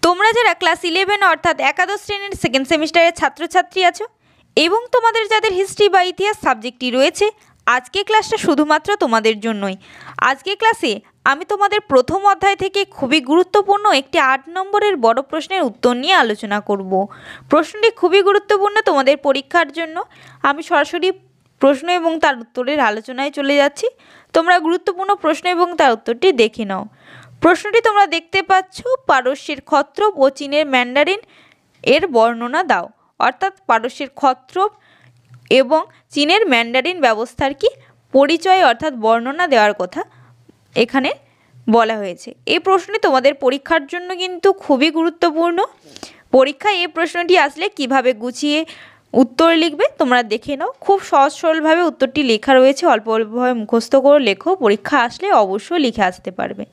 তোমরা যারা ক্লাস 11 অর্থাৎ একাদশ শ্রেণীর সেকেন্ড সেমিস্টারের ছাত্রছাত্রী আছো এবং তোমাদের যাদের হিস্ট্রি বা ইতিহাস সাবজেক্টটি রয়েছে, আজকে ক্লাসটা শুধুমাত্র তোমাদের জন্যই। আজকে ক্লাসে আমি তোমাদের প্রথম অধ্যায় থেকে খুবই গুরুত্বপূর্ণ একটি 8 নম্বরের বড় প্রশ্নের উত্তর নিয়ে আলোচনা করব। প্রশ্নটি খুবই গুরুত্বপূর্ণ তোমাদের পরীক্ষার জন্য। আমি সরাসরি প্রশ্ন এবং তার উত্তরের আলোচনায় চলে যাচ্ছি। তোমরা গুরুত্বপূর্ণ প্রশ্ন এবং তার উত্তরটি দেখে নাও। প্রশ্নটি তোমরা দেখতে পাচ্ছ, পারস্যের ক্ষত্রপ ও চীনের ম্যান্ডারিন এর বর্ণনা দাও। অর্থাৎ পারস্যের ক্ষত্রপ এবং চীনের ম্যান্ডারিন ব্যবস্থার কি পরিচয় অর্থাৎ বর্ণনা দেওয়ার কথা এখানে বলা হয়েছে। এই প্রশ্নটি তোমাদের পরীক্ষার জন্য কিন্তু খুবই গুরুত্বপূর্ণ। পরীক্ষায় এই প্রশ্নটি আসলে কিভাবে গুছিয়ে উত্তর লিখবে তোমরা দেখে নাও। খুব সহজ সরলভাবে উত্তরটি লেখা রয়েছে, অল্প অল্পভাবে মুখস্থ করে লেখো, পরীক্ষা আসলে অবশ্যই লিখে আসতে পারবে।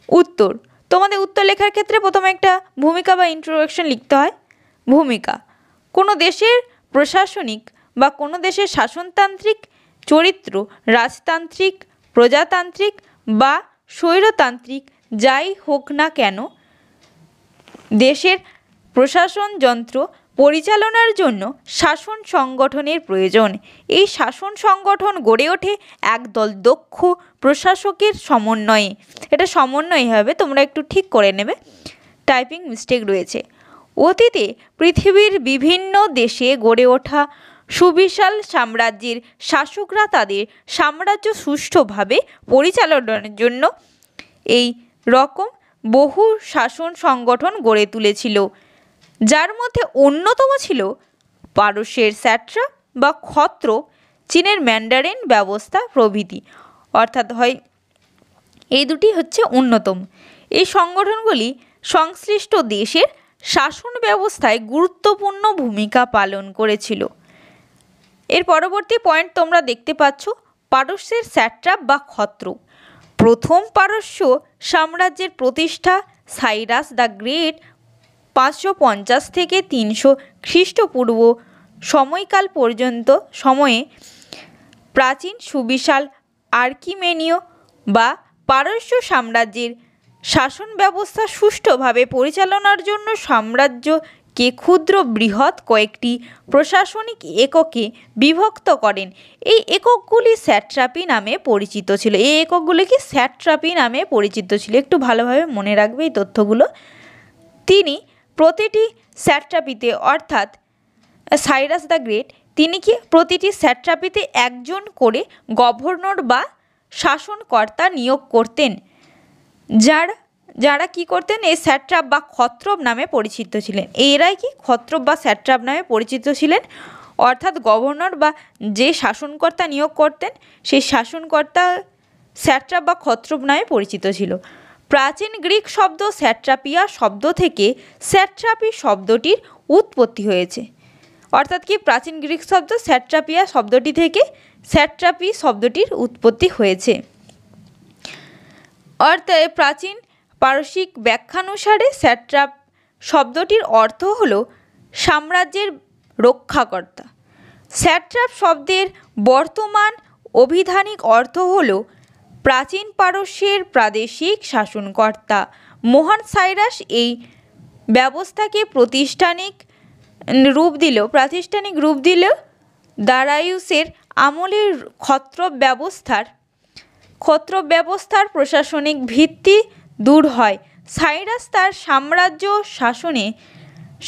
উত্তর, তোমাদের উত্তর লেখার ক্ষেত্রে প্রথমে একটা ভূমিকা বা ইন্ট্রোডাকশন লিখতে হয়। ভূমিকা, কোনো দেশের প্রশাসনিক বা কোনো দেশের শাসনতান্ত্রিক চরিত্র রাজতান্ত্রিক, প্রজাতান্ত্রিক বা স্বৈরতান্ত্রিক যাই হোক না কেন, দেশের প্রশাসন যন্ত্র পরিচালনার জন্য শাসন সংগঠনের প্রয়োজন। এই শাসন সংগঠন গড়ে ওঠে একদল দক্ষ প্রশাসকের সমন্বয়ে। এটা সমন্বয় হবে, তোমরা একটু ঠিক করে নেবে, টাইপিং মিস্টেক রয়েছে। অতীতে পৃথিবীর বিভিন্ন দেশে গড়ে ওঠা সুবিশাল সাম্রাজ্যের শাসকরা তাদের সাম্রাজ্য সুষ্ঠুভাবে পরিচালনার জন্য এই রকম বহু শাসন সংগঠন গড়ে তুলেছিল, যার মধ্যে অন্যতম ছিল পারস্যের স্যাট্রাপ বা ক্ষত্রপ, চীনের ম্যান্ডারিন ব্যবস্থা প্রভৃতি। অর্থাৎ হয় এই দুটি হচ্ছে অন্যতম। এই সংগঠনগুলি সংশ্লিষ্ট দেশের শাসন ব্যবস্থায় গুরুত্বপূর্ণ ভূমিকা পালন করেছিল। এর পরবর্তী পয়েন্ট তোমরা দেখতে পাচ্ছ, পারস্যের স্যাট্রাপ বা ক্ষত্রপ। প্রথম পারস্য সাম্রাজ্যের প্রতিষ্ঠা সাইরাস দ্য গ্রেট 550 থেকে 300 খ্রিস্টপূর্ব সময়কাল পর্যন্ত সময়ে প্রাচীন সুবিশাল আর্কিমেনীয় বা পারস্য সাম্রাজ্যের শাসন ব্যবস্থা সুষ্ঠুভাবে পরিচালনার জন্য সাম্রাজ্যকে ক্ষুদ্র বৃহৎ কয়েকটি প্রশাসনিক এককে বিভক্ত করেন। এই এককগুলি স্যাট্রাপি নামে পরিচিত ছিল। এই এককগুলি কি স্যাট্রাপি নামে পরিচিত ছিল। একটু ভালোভাবে মনে রাখবে এই তথ্যগুলো। তিনি প্রতিটি স্যাট্রাপিতে অর্থাৎ সাইরাস দ্য গ্রেট, তিনি কি প্রতিটি স্যাট্রাপিতে একজন করে গভর্নর বা শাসনকর্তা নিয়োগ করতেন, যারা কি করতেন এই স্যাট্রাপ বা ক্ষত্রপ নামে পরিচিত ছিলেন। এরাই কি ক্ষত্রপ বা স্যাট্রাপ নামে পরিচিত ছিলেন। অর্থাৎ গভর্নর বা যে শাসনকর্তা নিয়োগ করতেন সেই শাসনকর্তা স্যাট্রাপ বা ক্ষত্রপ নামে পরিচিত ছিল। প্রাচীন গ্রিক শব্দ স্যাট্রাপিয়া শব্দ থেকে স্যাট্রাপি শব্দটির উৎপত্তি হয়েছে। অর্থাৎ কি প্রাচীন গ্রিক শব্দ স্যাট্রাপিয়া শব্দটি থেকে স্যাট্রাপি শব্দটির উৎপত্তি হয়েছে। অর্থাৎ প্রাচীন পারসিক ব্যাখ্যানুসারে স্যাট্রাপ শব্দটির অর্থ হল সাম্রাজ্যের রক্ষাকর্তা। স্যাট্রাপ শব্দের বর্তমান অভিধানিক অর্থ হল প্রাচীন পারস্যের প্রাদেশিক শাসনকর্তা। মহান সাইরাস এই ব্যবস্থাকে প্রাতিষ্ঠানিক রূপ দিল দারায়ুসের আমলের ক্ষত্রপ ব্যবস্থার প্রশাসনিক ভিত্তি দূর হয়। সাইরাস তার সাম্রাজ্য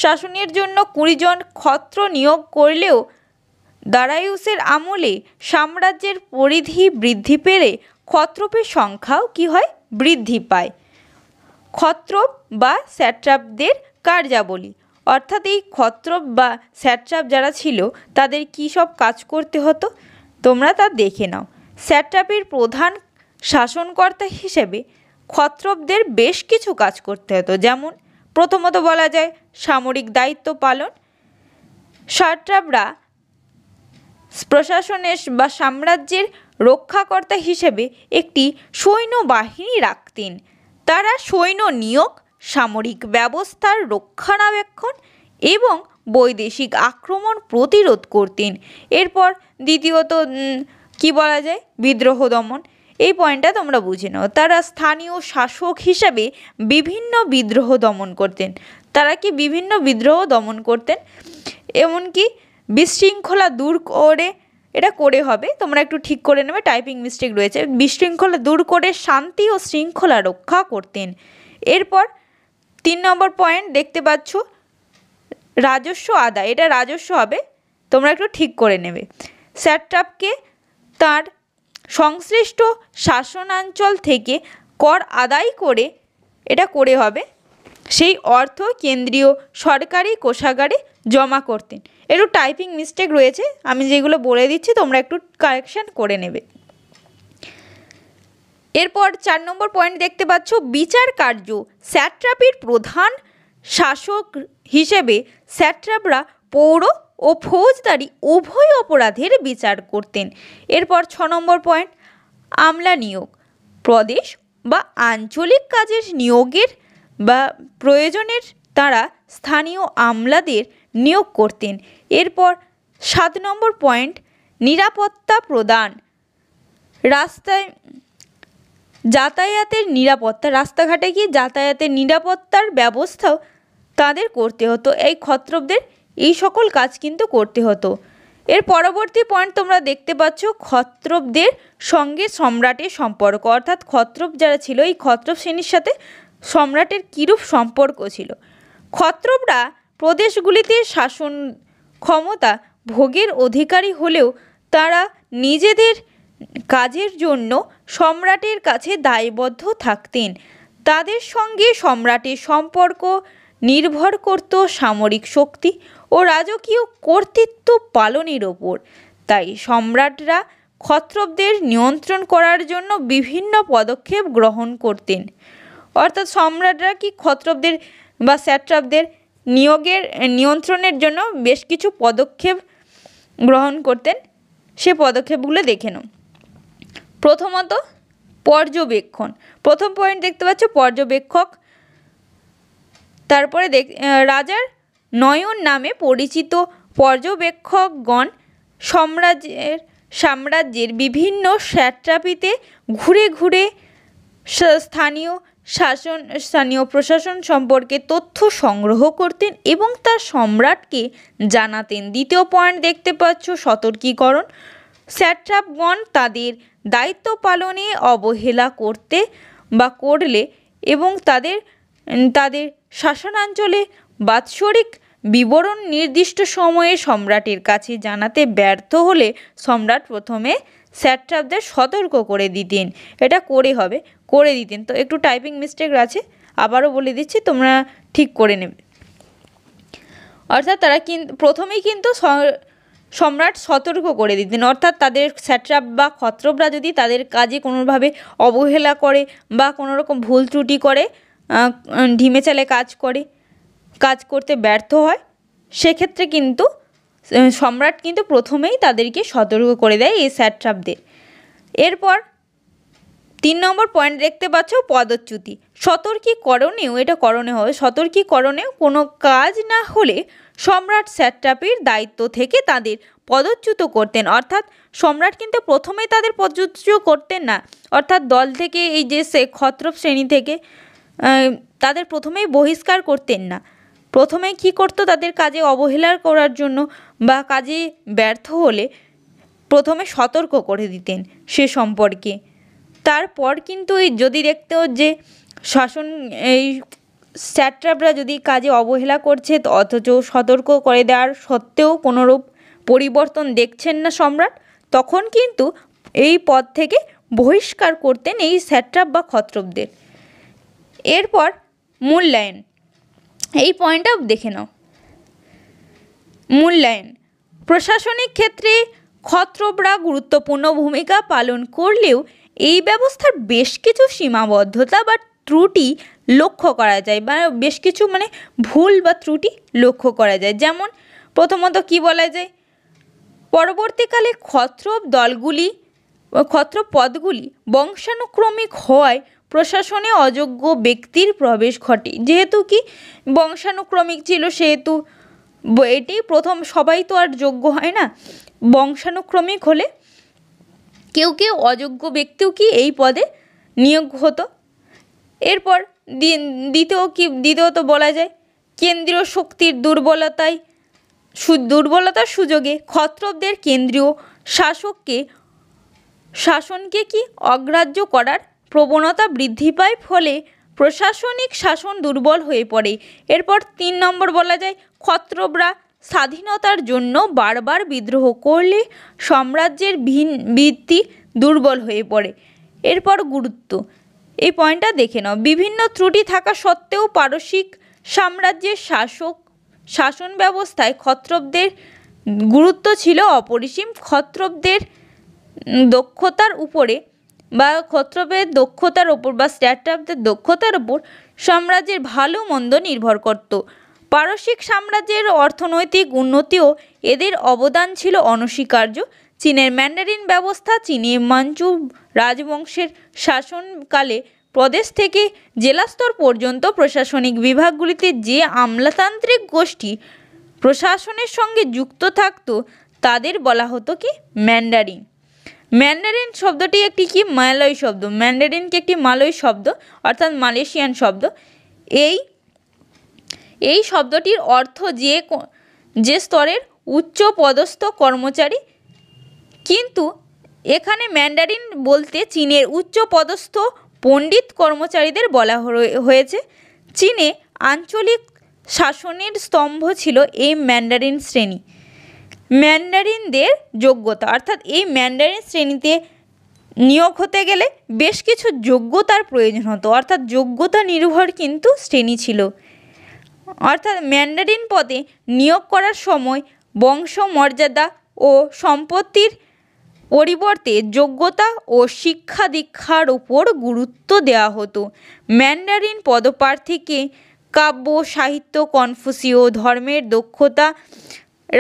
শাসনের জন্য 20 জন ক্ষত্র নিয়োগ করলেও দারায়ুসের আমলে সাম্রাজ্যের পরিধি বৃদ্ধি পেলে ক্ষত্রপের সংখ্যাও কি হয়, বৃদ্ধি পায়। ক্ষত্রপ বা স্যাট্রাপদের কার্যাবলী, অর্থাৎ এই ক্ষত্রপ বা স্যাট্রাপ যারা ছিল তাদের কী সব কাজ করতে হতো তোমরা তা দেখে নাও। স্যাট্রাপের প্রধান শাসনকর্তা হিসেবে ক্ষত্রপদের বেশ কিছু কাজ করতে হতো। যেমন প্রথমত বলা যায় সামরিক দায়িত্ব পালন। স্যাট্রাপরা প্রশাসনের বা সাম্রাজ্যের রক্ষাকর্তা হিসেবে একটি সৈন্যবাহিনী রাখতেন। তারা সৈন্য নিয়োগ, সামরিক ব্যবস্থার রক্ষণাবেক্ষণ এবং বৈদেশিক আক্রমণ প্রতিরোধ করতেন। এরপর দ্বিতীয়ত কি বলা যায়, বিদ্রোহ দমন। এই পয়েন্টটা তোমরা বুঝে নাও। তারা স্থানীয় শাসক হিসাবে বিভিন্ন বিদ্রোহ দমন করতেন। তারা কি বিভিন্ন বিদ্রোহ দমন করতেন, এমনকি বিশৃঙ্খলা দূর করে, এটা করে হবে, তোমরা একটু ঠিক করে নেবে, টাইপিং মিস্টেক রয়েছে, বিশৃঙ্খলা দূর করে শান্তি ও শৃঙ্খলা রক্ষা করতেন। এরপর 3 নম্বর পয়েন্ট দেখতে পাচ্ছ রাজস্ব আদায়, এটা রাজস্ব হবে, তোমরা একটু ঠিক করে নেবে। স্যাট্রাপকে তার সংশ্লিষ্ট শাসনাঞ্চল থেকে কর আদায় করে, এটা করে হবে, সেই অর্থ কেন্দ্রীয় সরকারি কোষাগারে জমা করতেন। একটু টাইপিং মিস্টেক রয়েছে, আমি যেগুলো বলে দিচ্ছি তোমরা একটু কারেকশান করে নেবে। এরপর 4 নম্বর পয়েন্ট দেখতে পাচ্ছ বিচার কার্য। স্যাট্রাপির প্রধান শাসক হিসেবে স্যাট্রাপরা পৌর ও ফৌজদারি উভয় অপরাধের বিচার করতেন। এরপর 6 নম্বর পয়েন্ট আমলা নিয়োগ। প্রদেশ বা আঞ্চলিক কাজের নিয়োগের বা প্রয়োজনের তারা স্থানীয় আমলাদের নিয়োগ করতেন। এরপর 7 নম্বর পয়েন্ট নিরাপত্তা প্রদান। রাস্তায় যাতায়াতের নিরাপত্তা, রাস্তাঘাটে গিয়ে যাতায়াতের নিরাপত্তার ব্যবস্থাও তাদের করতে হতো। এই ক্ষত্রপদের এই সকল কাজ কিন্তু করতে হতো। এর পরবর্তী পয়েন্ট তোমরা দেখতে পাচ্ছ ক্ষত্রপদের সঙ্গে সম্রাটের সম্পর্ক, অর্থাৎ ক্ষত্রপ যারা ছিল এই ক্ষত্রপ শ্রেণীর সাথে সম্রাটের কীরূপ সম্পর্ক ছিল। ক্ষত্রপরা প্রদেশগুলিতে শাসন ক্ষমতা ভোগের অধিকারী হলেও তারা নিজেদের কাজের জন্য সম্রাটের কাছে দায়বদ্ধ থাকতেন। তাদের সঙ্গে সম্রাটের সম্পর্ক নির্ভর করত সামরিক শক্তি ও রাজকীয় কর্তৃত্ব পালনের ওপর। তাই সম্রাটরা ক্ষত্রপদের নিয়ন্ত্রণ করার জন্য বিভিন্ন পদক্ষেপ গ্রহণ করতেন। অর্থাৎ সম্রাটরা কি ক্ষত্রপদের বা স্যাট্রাপদের নিয়ন্ত্রণের জন্য বেশ কিছু পদক্ষেপ গ্রহণ করতেন। সে পদক্ষেপগুলো দেখে নাও। প্রথমত পর্যবেক্ষণ, প্রথম পয়েন্ট দেখতে পাচ্ছ পর্যবেক্ষক। তারপরে রাজার নয়ন নামে পরিচিত পর্যবেক্ষকগণ সাম্রাজ্যের বিভিন্ন স্যাট্রাপিতে ঘুরে ঘুরে স্থানীয় প্রশাসন সম্পর্কে তথ্য সংগ্রহ করতেন এবং তার সম্রাটকে জানাতেন। দ্বিতীয় পয়েন্ট দেখতে পাচ্ছ সতর্কীকরণ। স্যাট্রাপগণ তাদের দায়িত্ব পালনে অবহেলা করলে এবং তাদের শাসনাঞ্চলে বাৎসরিক বিবরণ নির্দিষ্ট সময়ে সম্রাটের কাছে জানাতে ব্যর্থ হলে সম্রাট প্রথমে স্যাট্রাপদের সতর্ক করে দিতেন। এটা করে দিতেন। তো একটু টাইপিং মিস্টেক আছে, আবারও বলে দিচ্ছি, তোমরা ঠিক করে নেবে। অর্থাৎ তারা প্রথমেই কিন্তু সম্রাট সতর্ক করে দিতেন, অর্থাৎ তাদের স্যাট্রাপ বা ক্ষত্রপরা যদি তাদের কাজে কোনোভাবে অবহেলা করে বা কোনো রকম ভুল ত্রুটি করে, ঢিমেচালে কাজ করতে ব্যর্থ হয়, সেক্ষেত্রে কিন্তু সম্রাট কিন্তু প্রথমেই তাদেরকে সতর্ক করে দেয় এই স্যাট্রাপদের। এরপর 3 নম্বর পয়েন্ট দেখতে পাচ্ছ পদচ্যুতি। সতর্কীকরণেও, এটা করণে হবে, সতর্কীকরণেও কোনো কাজ না হলে সম্রাট স্যাট্রাপের দায়িত্ব থেকে তাদের পদচ্যুত করতেন। অর্থাৎ সম্রাট কিন্তু প্রথমেই তাদের পদচ্যুত করতেন না, অর্থাৎ দল থেকে এই যে ক্ষত্রপ শ্রেণী থেকে তাদের প্রথমেই বহিষ্কার করতেন না। প্রথমে কি করতো, তাদের কাজে অবহেলা করার জন্য বা কাজে ব্যর্থ হলে প্রথমে সতর্ক করে দিতেন সে সম্পর্কে। তারপর কিন্তু যদি দেখতো যে এই স্যাট্রাপরা যদি কাজে অবহেলা করছে অথচ সতর্ক করে দেওয়ার সত্ত্বেও কোনোরূপ পরিবর্তন দেখছেন না সম্রাট, তখন কিন্তু এই পদ থেকে বহিষ্কার করতেন এই স্যাট্রাপ বা ক্ষত্রপদের। এরপর মূল্যায়ন, এই পয়েন্টটা দেখে নাও। মূল্যায়ন প্রশাসনিক ক্ষেত্রে ক্ষত্রপরা গুরুত্বপূর্ণ ভূমিকা পালন করলেও এই ব্যবস্থার বেশ কিছু সীমাবদ্ধতা বা ত্রুটি লক্ষ্য করা যায়, বা বেশ কিছু ভুল বা ত্রুটি লক্ষ্য করা যায়। যেমন প্রথমত কি বলা যায়, পরবর্তীকালে ক্ষত্রপ পদগুলি বংশানুক্রমিক হওয়ায় প্রশাসনে অযোগ্য ব্যক্তির প্রবেশ ঘটে। যেহেতু কি বংশানুক্রমিক ছিল, সেহেতু এটি প্রথম, সবাই তো আর যোগ্য হয় না। বংশানুক্রমিক হলে কেউ কেউ অযোগ্য ব্যক্তিও কি এই পদে নিয়োগ হতো। এরপর দ্বিতীয়ত বলা যায় কেন্দ্রীয় শক্তির দুর্বলতার সুযোগে ক্ষত্রপদের কেন্দ্রীয় শাসনকে কি অগ্রাহ্য করার প্রবণতা বৃদ্ধি পায়, ফলে প্রশাসনিক শাসন দুর্বল হয়ে পড়ে। এরপর 3 নম্বর বলা যায় ক্ষত্রপরা স্বাধীনতার জন্য বারবার বিদ্রোহ করলে সাম্রাজ্যের ভিত্তি দুর্বল হয়ে পড়ে। এরপর গুরুত্ব, এই পয়েন্টটা দেখে নাও। বিভিন্ন ত্রুটি থাকা সত্ত্বেও পারসিক সাম্রাজ্যের শাসন ব্যবস্থায় ক্ষত্রপদের গুরুত্ব ছিল অপরিসীম। ক্ষত্রপদের দক্ষতার উপরে বা ক্ষত্রপের দক্ষতার ওপর বা স্ট্যাটাপদের দক্ষতার ওপর সাম্রাজ্যের ভালো মন্দ নির্ভর করত। পারসিক সাম্রাজ্যের অর্থনৈতিক উন্নতিও এদের অবদান ছিল অনস্বীকার্য। চীনের ম্যান্ডারিন ব্যবস্থা চীনে মাঞ্চু রাজবংশের শাসনকালে প্রদেশ থেকে জেলা স্তর পর্যন্ত প্রশাসনিক বিভাগগুলিতে যে আমলাতান্ত্রিক গোষ্ঠী প্রশাসনের সঙ্গে যুক্ত থাকত তাদের বলা হতো কি ম্যান্ডারিন। ম্যান্ডারিন শব্দটি একটি কি মালয় শব্দ। ম্যান্ডারিনকে একটি মালয় শব্দ অর্থাৎ মালয়েশিয়ান শব্দ। এই শব্দটির অর্থ যে স্তরের উচ্চ পদস্থ কর্মচারী, কিন্তু এখানে ম্যান্ডারিন বলতে চীনের উচ্চ পদস্থ পণ্ডিত কর্মচারীদের বলা হয়েছে। চীনে আঞ্চলিক শাসনের স্তম্ভ ছিল এই ম্যান্ডারিন শ্রেণী। ম্যান্ডারিনদের যোগ্যতা, অর্থাৎ এই ম্যান্ডারিন শ্রেণীতে নিয়োগ হতে গেলে বেশ কিছু যোগ্যতার প্রয়োজন হতো, অর্থাৎ যোগ্যতা নির্ভর কিন্তু শ্রেণী ছিল। অর্থাৎ ম্যান্ডারিন পদে নিয়োগ করার সময় বংশ মর্যাদা ও সম্পত্তির পরিবর্তে যোগ্যতা ও শিক্ষা দীক্ষার উপর গুরুত্ব দেওয়া হতো। ম্যান্ডারিন পদপ্রার্থীকে কাব্য সাহিত্য, কনফুসীয় ধর্মের দক্ষতা,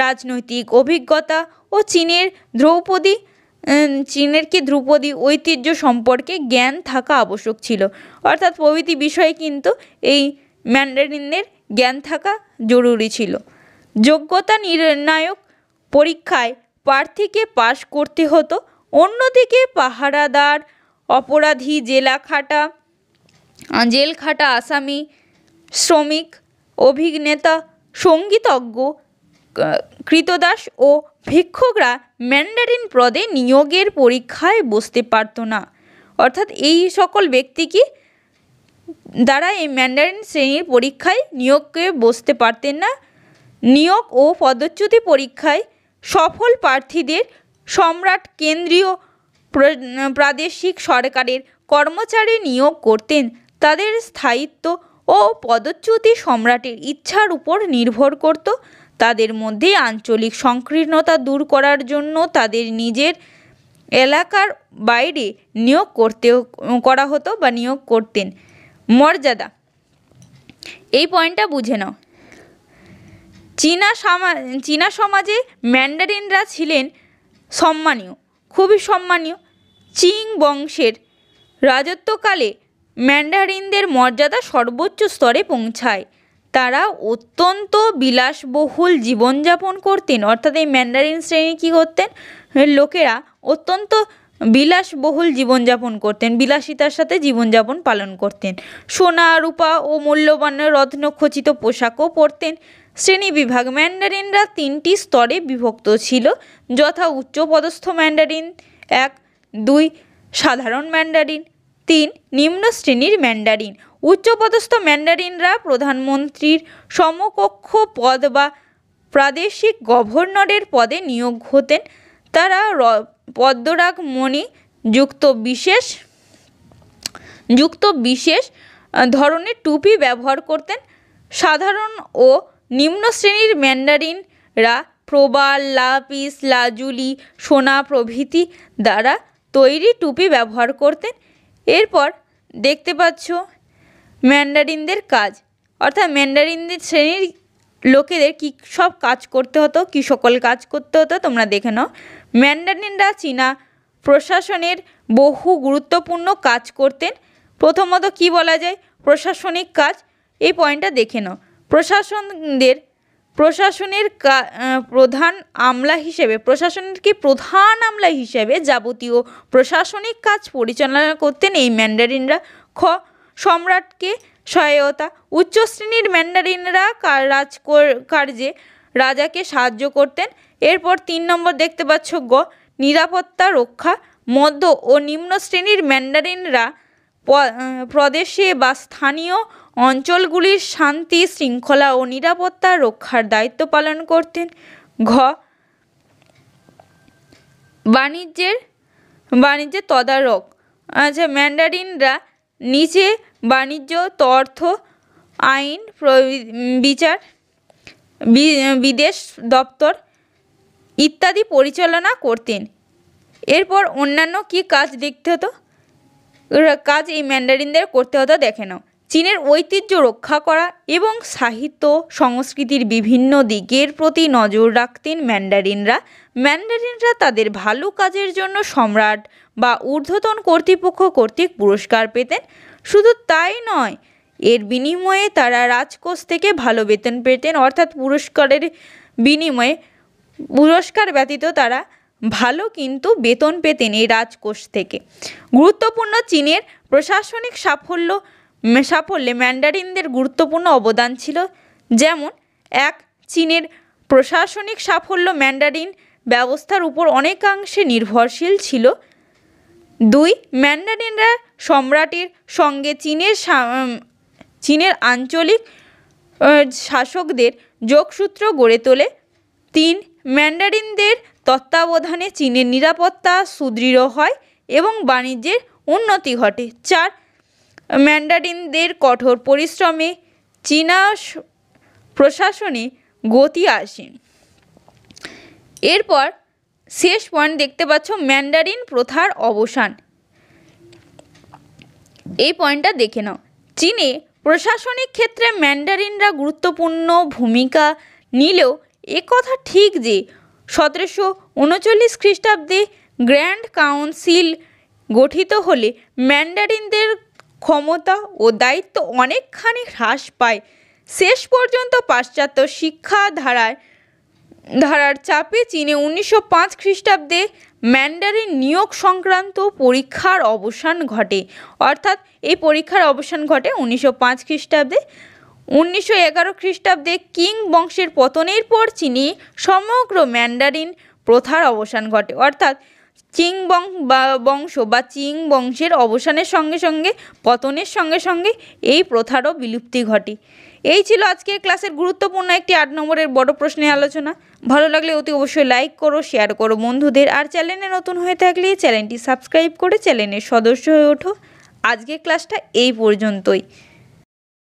রাজনৈতিক অভিজ্ঞতা ও চীনের ধ্রুপদী ঐতিহ্য সম্পর্কে জ্ঞান থাকা আবশ্যক ছিল। অর্থাৎ প্রভৃতি বিষয়ে কিন্তু এই ম্যান্ডারিনের জ্ঞান থাকা জরুরি ছিল। যোগ্যতা নির্ণায়ক পরীক্ষায় প্রার্থীকে পাশ করতে হতো। অন্যদিকে পাহারাদার, অপরাধী, জেল খাটা আসামি, শ্রমিক, অভিনেতা, সঙ্গীতজ্ঞ, কৃতদাস ও ভিক্ষুকরা ম্যান্ডারিন পদে নিয়োগের পরীক্ষায় বসতে পারত না। অর্থাৎ এই সকল ব্যক্তি কি দ্বারা এই ম্যান্ডারিন শ্রেণীর পরীক্ষায় নিয়োগে বসতে পারতেন না। নিয়োগ ও পদচ্যুতি পরীক্ষায় সফল প্রার্থীদের সম্রাট কেন্দ্রীয় প্রাদেশিক সরকারের কর্মচারী নিয়োগ করতেন। তাদের স্থায়িত্ব ও পদচ্যুতি সম্রাটের ইচ্ছার উপর নির্ভর করত। তাদের মধ্যে আঞ্চলিক সংকীর্ণতা দূর করার জন্য তাদের নিজের এলাকার বাইরে নিয়োগ করা হতো বা নিয়োগ করতেন। মর্যাদা, এই পয়েন্টটা বুঝে নাও। চীনা সমাজে ম্যান্ডারিনরা ছিলেন সম্মানীয়, খুবই সম্মানীয়। চিং বংশের রাজত্বকালে ম্যান্ডারিনদের মর্যাদা সর্বোচ্চ স্তরে পৌঁছায়। তারা অত্যন্ত বিলাসবহুল জীবনযাপন করতেন। অর্থাৎ এই ম্যান্ডারিন শ্রেণী কী করতেন, লোকেরা অত্যন্ত বিলাসবহুল জীবনযাপন করতেন, বিলাসিতার সাথে জীবনযাপন পালন করতেন। সোনা, রূপা ও মূল্যবান রত্নখচিত পোশাকও পরতেন। শ্রেণীবিভাগ, ম্যান্ডারিনরা 3টি স্তরে বিভক্ত ছিল, যথা উচ্চপদস্থ ম্যান্ডারিন 1, 2 সাধারণ ম্যান্ডারিন, 3 নিম্ন শ্রেণীর ম্যান্ডারিন। উচ্চপদস্থ ম্যান্ডারিনরা প্রধানমন্ত্রীর সমকক্ষ পদ বা প্রাদেশিক গভর্নরের পদে নিয়োগ হতেন। তারা পদ্মরাগ মণি যুক্ত বিশেষ ধরনের টুপি ব্যবহার করতেন। সাধারণ ও নিম্ন শ্রেণীর ম্যান্ডারিনরা প্রবাল, লাপিস লাজুলি, সোনা প্রভৃতি দ্বারা তৈরি টুপি ব্যবহার করতেন। এরপর দেখতে পাচ্ছ ম্যান্ডারিনদের কাজ, অর্থাৎ ম্যান্ডারিনদের শ্রেণীর লোকেদের কী সব কাজ করতে হতো, কী সকল কাজ করতে হতো তোমরা দেখে নাও। ম্যান্ডারিনরা চীনা প্রশাসনের বহু গুরুত্বপূর্ণ কাজ করতেন। প্রথমত কি বলা যায়, প্রশাসনিক কাজ, এই পয়েন্টটা দেখে নাও। প্রশাসনদের প্রশাসনের প্রধান আমলা হিসেবে যাবতীয় প্রশাসনিক কাজ পরিচালনা করতেন এই ম্যান্ডারিনরা। খ সম্রাটকে সহায়তা, উচ্চ শ্রেণীর ম্যান্ডারিনরা রাজকার্যে রাজাকে সাহায্য করতেন। এরপর 3 নম্বর দেখতে পাচ্ছ গ নিরাপত্তা রক্ষা, মধ্য ও নিম্ন শ্রেণীর ম্যান্ডারিনরা প্রদেশে বা স্থানীয় অঞ্চলগুলির শান্তি শৃঙ্খলা ও নিরাপত্তা রক্ষার দায়িত্ব পালন করতেন। ঘ বাণিজ্যের তদারক, আচ্ছা ম্যান্ডারিনরা নিচে বাণিজ্য, অর্থ, আইন, বিচার, বিদেশ দপ্তর ইত্যাদি পরিচালনা করতেন। এরপর অন্যান্য কি কাজ দেখতে হতো, কাজ এই ম্যান্ডারিনদের করতে হতো দেখে নাও। চীনের ঐতিহ্য রক্ষা করা এবং সাহিত্য সংস্কৃতির বিভিন্ন দিকের প্রতি নজর রাখতেন ম্যান্ডারিনরা। তাদের ভালো কাজের জন্য সম্রাট বা ঊর্ধ্বতন কর্তৃপক্ষ কর্তৃক পুরস্কার পেতেন। শুধু তাই নয়, এর বিনিময়ে তারা রাজকোষ থেকে ভালো বেতন পেতেন, অর্থাৎ পুরস্কার ব্যতীত তারা ভালো কিন্তু বেতন পেতেন এই রাজকোষ থেকে। গুরুত্বপূর্ণ চীনের প্রশাসনিক সাফল্যে ম্যান্ডারিনদের গুরুত্বপূর্ণ অবদান ছিল। যেমন 1 চীনের প্রশাসনিক সাফল্য ম্যান্ডারিন ব্যবস্থার উপর অনেকাংশে নির্ভরশীল ছিল। 2 ম্যান্ডারিনরা সম্রাটের সঙ্গে চীনের আঞ্চলিক শাসকদের যোগসূত্র গড়ে তোলে। 3 ম্যান্ডারিনদের তত্ত্বাবধানে চীনের নিরাপত্তা সুদৃঢ় হয় এবং বাণিজ্যের উন্নতি ঘটে। 4 ম্যান্ডারিনদের কঠোর পরিশ্রমে চীনা প্রশাসনে গতি আসে। এরপর শেষ পয়েন্ট দেখতে পাচ্ছ ম্যান্ডারিন প্রথার অবসান। এই পয়েন্টটা দেখে নাও। চীনে প্রশাসনিক ক্ষেত্রে ম্যান্ডারিনরা গুরুত্বপূর্ণ ভূমিকা নিলেও একথা ঠিক যে 1739 খ্রিস্টাব্দে গ্র্যান্ড কাউন্সিল গঠিত হলে ম্যান্ডারিনদের ক্ষমতা ও দায়িত্ব অনেকখানি হ্রাস পায়। শেষ পর্যন্ত পাশ্চাত্য শিক্ষা ধারার চাপে চীনে 1905 খ্রিস্টাব্দে ম্যান্ডারিন নিয়োগ সংক্রান্ত পরীক্ষার অবসান ঘটে, অর্থাৎ এই পরীক্ষার অবসান ঘটে 1905 খ্রিস্টাব্দে। 1911 খ্রিস্টাব্দে কিং বংশের পতনের পর চীনে সমগ্র ম্যান্ডারিন প্রথার অবসান ঘটে, অর্থাৎ চিং বংশের অবসানের সঙ্গে সঙ্গে পতনের সঙ্গে সঙ্গে এই প্রথারও বিলুপ্তি ঘটে। এই ছিল আজকের ক্লাসের গুরুত্বপূর্ণ একটি 8 নম্বরের বড় প্রশ্নের আলোচনা। ভালো লাগলে অতি অবশ্যই লাইক করো, শেয়ার করো বন্ধুদের, আর চ্যানেলে নতুন হয়ে থাকলে চ্যানেলটি সাবস্ক্রাইব করে চ্যানেলের সদস্য হয়ে ওঠো। আজকের ক্লাসটা এই পর্যন্তই।